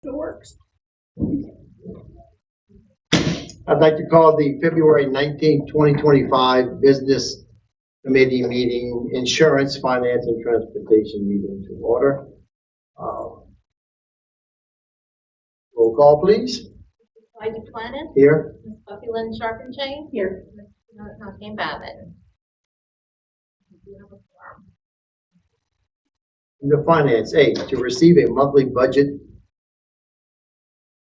It works. I'd like to call the February 19th, 2025 Business Committee meeting, Insurance, Finance, and Transportation meeting to order. Roll call, please. Elijah Planet. Here. Ms. Buffy Lynn Sharpenchain. Here. Kathleen Babbitt. Under Finance, A, to receive a monthly budget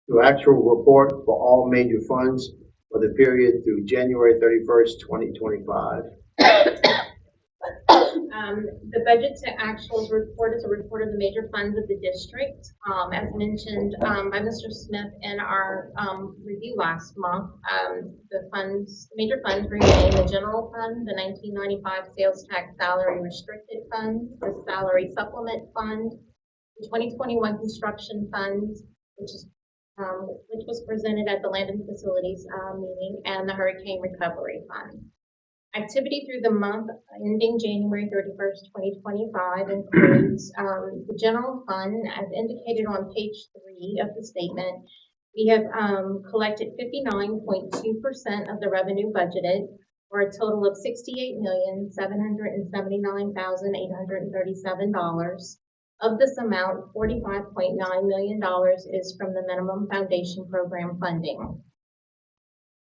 to actual report for all major funds for the period through January 31st, 2025. The budget to actuals report is a report of the major funds of the district. As mentioned by Mr. Smith in our review last month, the major funds remain the general fund, the 1995 sales tax salary restricted fund, the salary supplement fund, the 2021 construction fund, which was presented at the Land and Facilities meeting, and the Hurricane Recovery Fund. Activity through the month ending January 31st, 2025 includes the general fund, as indicated on page 3 of the statement. We have collected 59.2% of the revenue budgeted, for a total of $68,779,837. Of this amount, $45.9 million is from the minimum foundation program funding.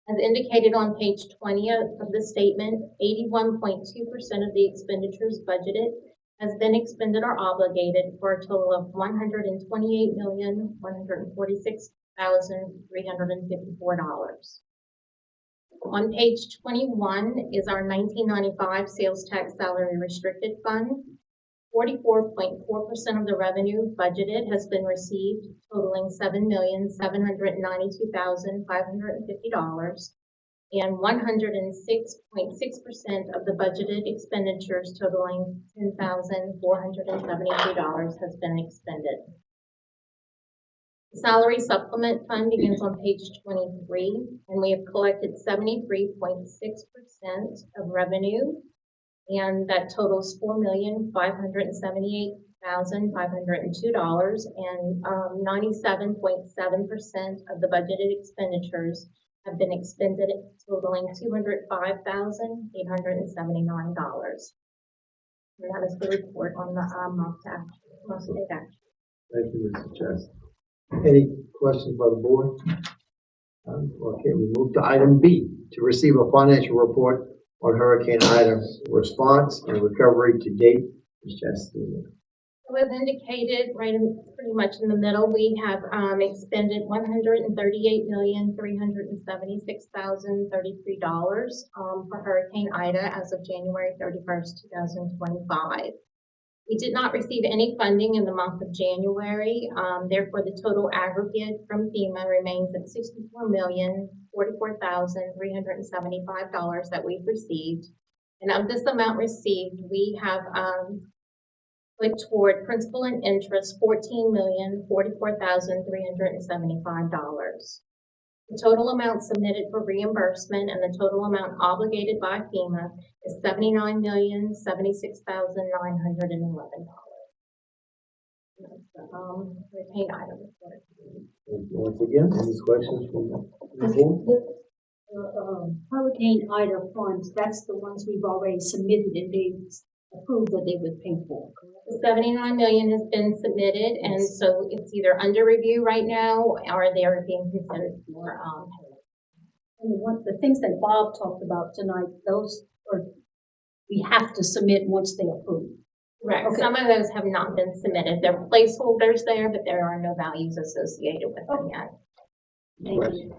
As indicated on page 20 of the statement, 81.2% of the expenditures budgeted has been expended or obligated for a total of $128,146,354. On page 21 is our 1995 sales tax salary restricted fund. 44.4% of the revenue budgeted has been received, totaling $7,792,550, and 106.6% of the budgeted expenditures, totaling $10,472, has been expended. The salary supplement fund begins on page 23, and we have collected 73.6% of revenue, and that totals $4,578,502, and 97.7% of the budgeted expenditures have been expended, totaling $205,879. And that is the report on the month-to-date action. Thank you, Mr. Chess. Any questions by the board? Okay, we move to item B, to receive a financial report on Hurricane Ida response and recovery to date. Ms. Chastain. So as indicated, pretty much in the middle, we have expended $138,376,033 for Hurricane Ida as of January 31st, 2025. We did not receive any funding in the month of January. Therefore, the total aggregate from FEMA remains at $64,044,375 that we've received. And of this amount received, we have put toward principal and interest $14,044,375. The total amount submitted for reimbursement and the total amount obligated by FEMA is $79,076,911. That's the Hurricane Ida report. Once again, any questions from the board? Hurricane Ida funds, that's the ones we've already submitted and they approved that they would pay for, correct? The $79 million has been submitted, and so it's either under review right now or they are being considered for And the things that Bob talked about tonight, those are, we have to submit once they approve. Correct. Okay. Some of those have not been submitted. They're placeholders there, but there are no values associated with them yet. Thank you.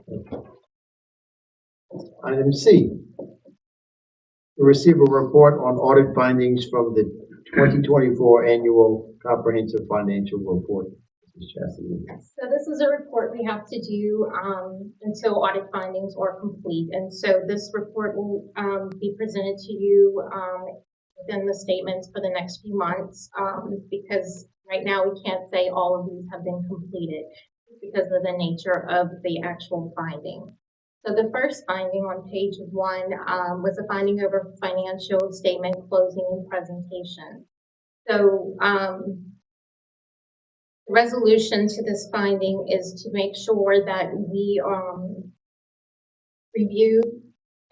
Item C, to receive a report on audit findings from the 2024 annual comprehensive financial report. Ms. Chastity. So this is a report we have to do until audit findings are complete. And so this report will be presented to you within the statements for the next few months because right now we can't say all of these have been completed because of the nature of the actual finding. So the first finding on page 1 was a finding over financial statement closing and presentation. So The resolution to this finding is to make sure that we review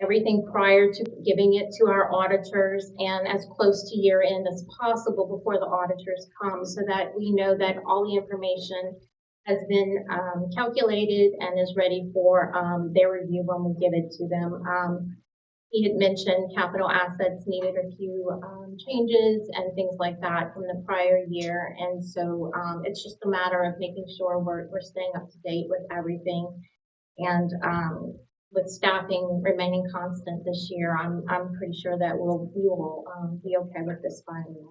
everything prior to giving it to our auditors and as close to year end as possible before the auditors come, so that we know that all the information has been calculated and is ready for their review when we give it to them. He had mentioned capital assets needed a few changes and things like that from the prior year, and so it's just a matter of making sure we're staying up to date with everything. And with staffing remaining constant this year, I'm pretty sure that we will be okay with this finding,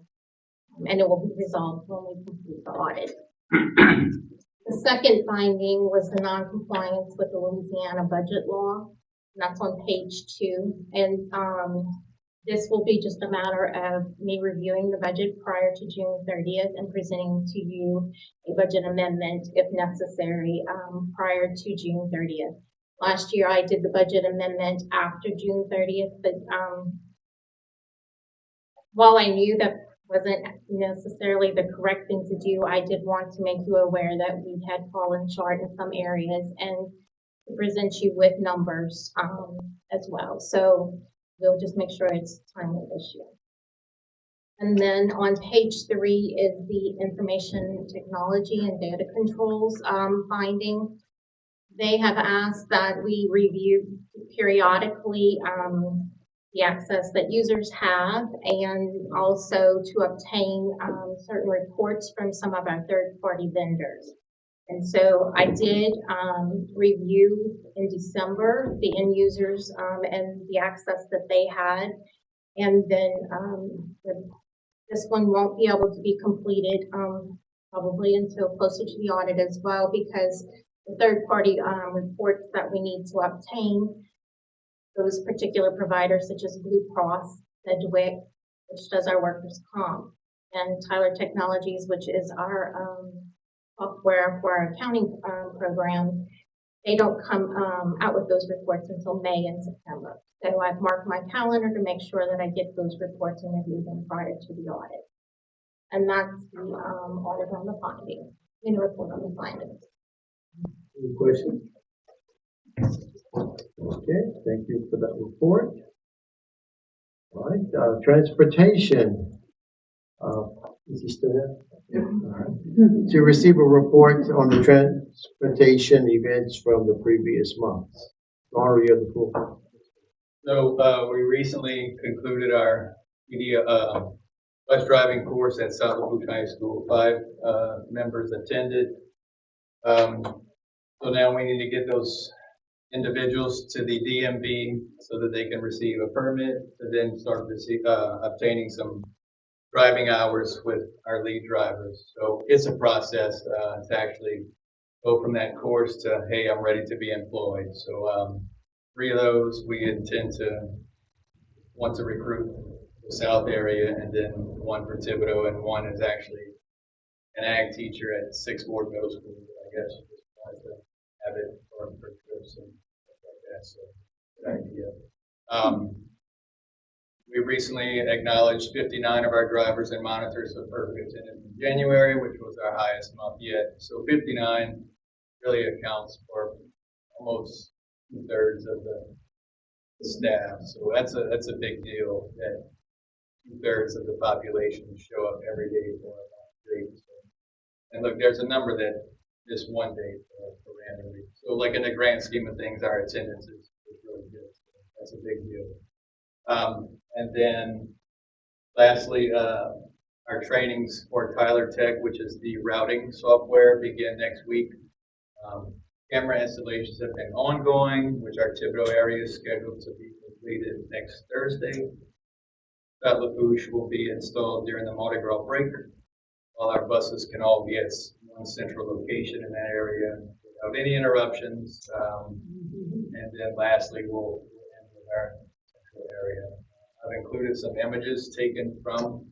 and it will be resolved when we complete the audit. The second finding was the non-compliance with the Louisiana budget law. And that's on page 2, and this will be just a matter of me reviewing the budget prior to June 30th and presenting to you a budget amendment if necessary prior to June 30th. Last year I did the budget amendment after June 30th, but while I knew that wasn't necessarily the correct thing to do, I did want to make you aware that we had fallen short in some areas and to present you with numbers as well. So we'll just make sure it's timely this year. And then on page 3 is the information technology and data controls finding. They have asked that we review periodically the access that users have, and also to obtain certain reports from some of our third-party vendors. And so I did review in December the end users and the access that they had, and then this one won't be able to be completed probably until closer to the audit as well, because the third-party reports that we need to obtain, those particular providers such as Blue Cross, Sedgwick, which does our workers' comp, and Tyler Technologies, which is our software for our accounting program, they don't come out with those reports until May and September. So I've marked my calendar to make sure that I get those reports and review them prior to the audit. And that's the audit on the findings, the report on the findings. Any questions? Okay, thank you for that report. All right, transportation. Is he still there? Yeah. All right. To receive a report on the transportation events from the previous months. Laurie, you have the floor. So we recently concluded our bus driving course at South Lafourche High School. 5 members attended. So now we need to get those individuals to the DMV so that they can receive a permit to then start obtaining some driving hours with our lead drivers. So it's a process to actually go from that course to, hey, I'm ready to be employed. So 3 of those we intend to want to recruit the South area, and then 1 for Thibodaux, and 1 is actually an ag teacher at 6th Ward Middle School. I guess just wanted to have it for trips and stuff like that. So good idea. We recently acknowledged 59 of our drivers and monitors for perfect attendance in January, which was our highest month yet. So 59 really accounts for almost 2/3 of the staff. So that's a big deal that 2/3 of the population show up every day for a day. And look, there's a number that miss one day for random reasons. So like in the grand scheme of things, our attendance is really good. So that's a big deal. And then lastly, our trainings for Tyler Tech, which is the routing software, begin next week. Camera installations have been ongoing, which our Thibodaux area is scheduled to be completed next Thursday. South Lafourche will be installed during the Mardi Gras break, while our buses can all be at one central location in that area without any interruptions. And then lastly, we'll end with our central area. I've included some images taken from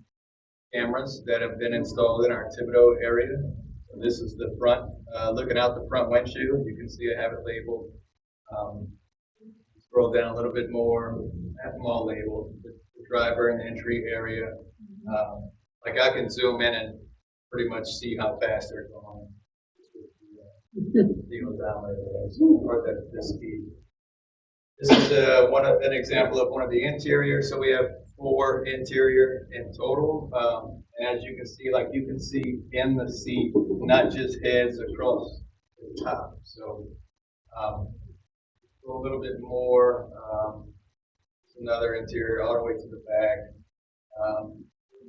cameras that have been installed in our Thibodaux area. So this is the front, looking out the front windshield. You can see I have it labeled. Scroll down a little bit more, I have them all labeled. The driver and entry area. Like I can zoom in and pretty much see how fast they're going. The odometer or the speed. This is an example of one of the interior. So we have 4 interior in total. And as you can see, like you can see in the seat, not just heads across the top. So go a little bit more. Another interior all the way to the back. A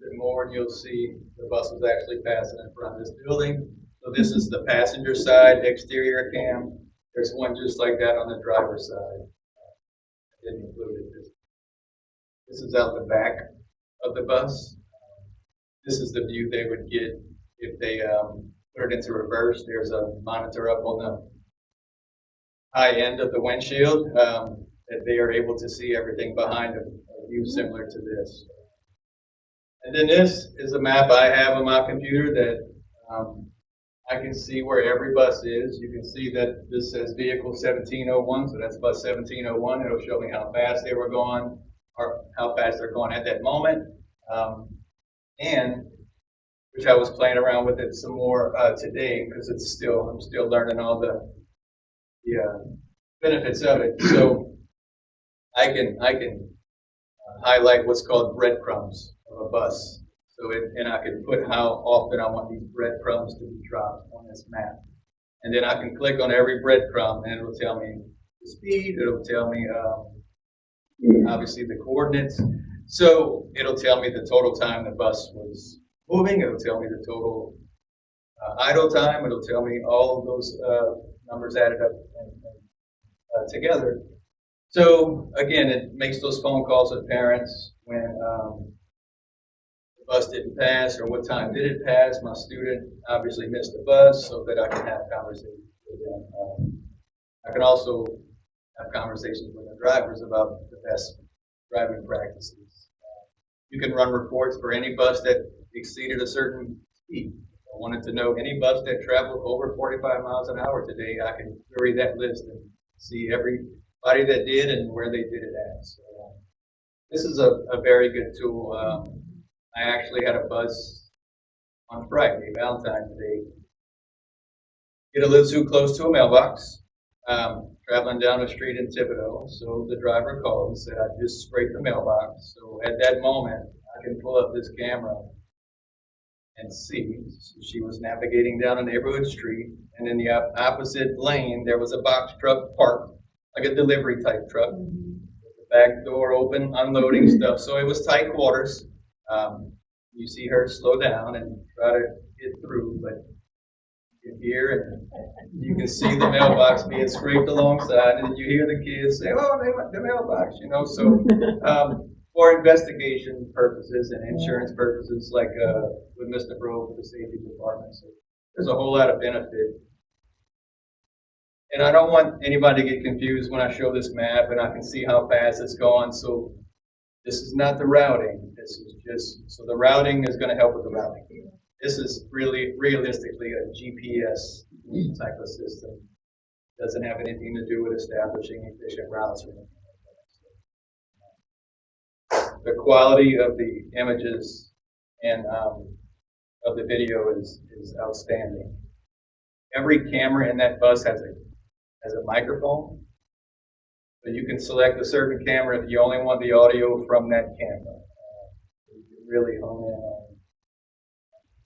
bit more, and you'll see the bus was actually passing in front of this building. So this is the passenger side exterior cam. There's one just like that on the driver's side. I didn't include it. This is out the back of the bus. This is the view they would get if they put it into reverse. There's a monitor up on the high end of the windshield that they are able to see everything behind them, a view similar to this. And then this is a map I have on my computer that I can see where every bus is. You can see that this says vehicle 1701, so that's bus 1701. It'll show me how fast they were going or how fast they're going at that moment. And which I was playing around with it some more today because I'm still learning all the benefits of it. So I can highlight what's called breadcrumbs of a bus. So and I can put how often I want these breadcrumbs to be dropped on this map. And then I can click on every breadcrumb and it'll tell me the speed, it'll tell me obviously the coordinates. So it'll tell me the total time the bus was moving, it'll tell me the total idle time, it'll tell me all of those numbers added up and together. So again, it makes those phone calls with parents when the bus didn't pass or what time did it pass. My student obviously missed the bus so that I can have conversations with them. I can also have conversations with the drivers about the best driving practices. You can run reports for any bus that exceeded a certain speed. I wanted to know any bus that traveled over 45 miles an hour today. I can query that list and see everybody that did and where they did it at. So this is a very good tool. I actually had a bus on Friday, Valentine's Day, get a little too close to a mailbox, traveling down the street in Thibodaux. So the driver called and said, I just scraped the mailbox. So at that moment, I can pull up this camera and see. So she was navigating down a neighborhood street, and in the opposite lane, there was a box truck parked, like a delivery type truck, with the back door open, unloading stuff. So it was tight quarters. You see her slow down and try to get through, but you can hear and you can see the mailbox being scraped alongside, and you hear the kids say, "Oh, the mailbox," you know. So for investigation purposes and insurance purposes, like with Mr. Bro for the safety department, so there's a whole lot of benefit. And I don't want anybody to get confused when I show this map and I can see how fast it's going. So this is not the routing. This is just, so the routing is going to help with the routing. This is really realistically a GPS type of system. Doesn't have anything to do with establishing efficient routes or anything like that. The quality of the images and of the video is outstanding. Every camera in that bus has a microphone. So you can select a certain camera if you only want the audio from that camera. You can really hone in on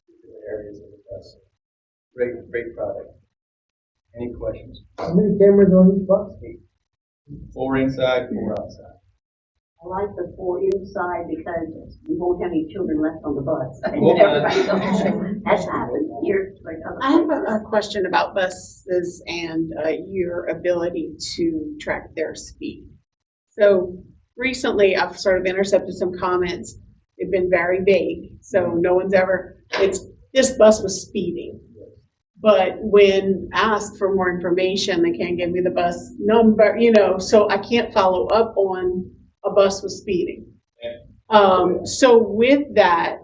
particular areas of the bus. Great product. Any questions? How many cameras on each bus? 4 inside, 4 outside. I like the 4 inside because we won't have any children left on the bus. Well, Everybody goes. That's happened here. Like I have a question about buses and your ability to track their speed. So recently I've sort of intercepted some comments. They've been very vague. So no one's ever, this bus was speeding. But when asked for more information, they can't give me the bus number, you know, so I can't follow up on a bus was speeding. So with that,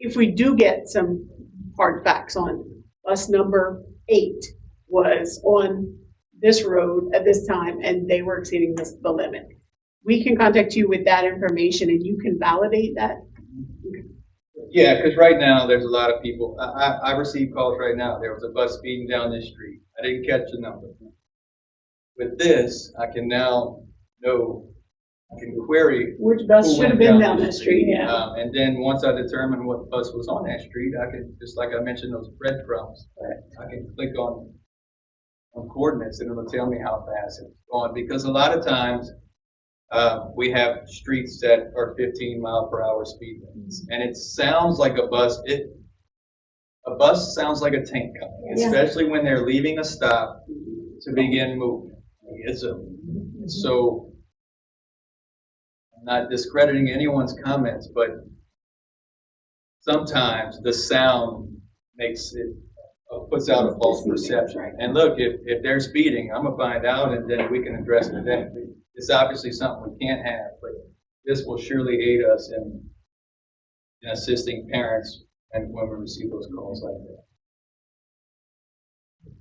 if we do get some hard facts on bus number 8 was on this road at this time and they were exceeding the limit, we can contact you with that information and you can validate that. Yeah, because right now, there's a lot of people, I receive calls right now, there was a bus speeding down this street, I didn't catch the number. With this, I can now know, I can query. Which bus who should have went been down that street, yeah. And then once I determine what bus was on that street, I can, just like I mentioned, those breadcrumbs, I can click on coordinates and it'll tell me how fast it's going, because a lot of times, we have streets that are 15 mile per hour speed limits, and it sounds like a bus. A bus sounds like a tank coming, Yeah. especially when they're leaving a stop to begin moving. So, I'm not discrediting anyone's comments, but sometimes the sound makes it, puts out a false perception. And look, if they're speeding, I'm gonna find out, and then we can address it then. It's obviously something we can't have, but this will surely aid us in assisting parents and when we receive those calls like that.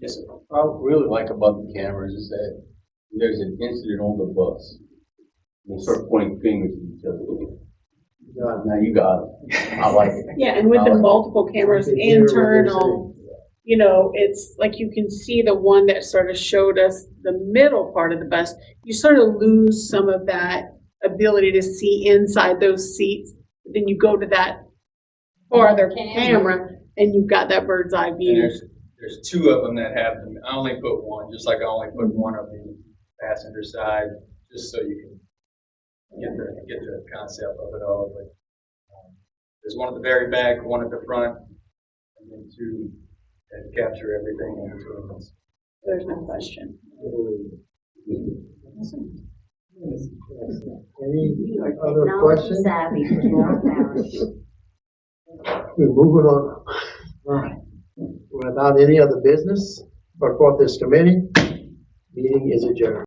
Yes, sir. What I really like about the cameras is that when there's an incident on the bus, we'll start pointing fingers at each other. Now you got it. I like it. Yeah, and with the multiple cameras, You can hear what they're internal, you know, it's like you can see the one that sort of showed us the middle part of the bus. You sort of lose some of that ability to see inside those seats. Then you go to that farther camera and you've got that bird's eye And view. there's two of them that have them. I only put one, just like I only put one of the passenger side, just so you can get the concept of it all. But there's one at the very back, one at the front, and then two that capture everything in between. There's no question. Any You are other technology questions? savvy for small towns. We're moving on. Without any other business, before this committee, meeting is adjourned.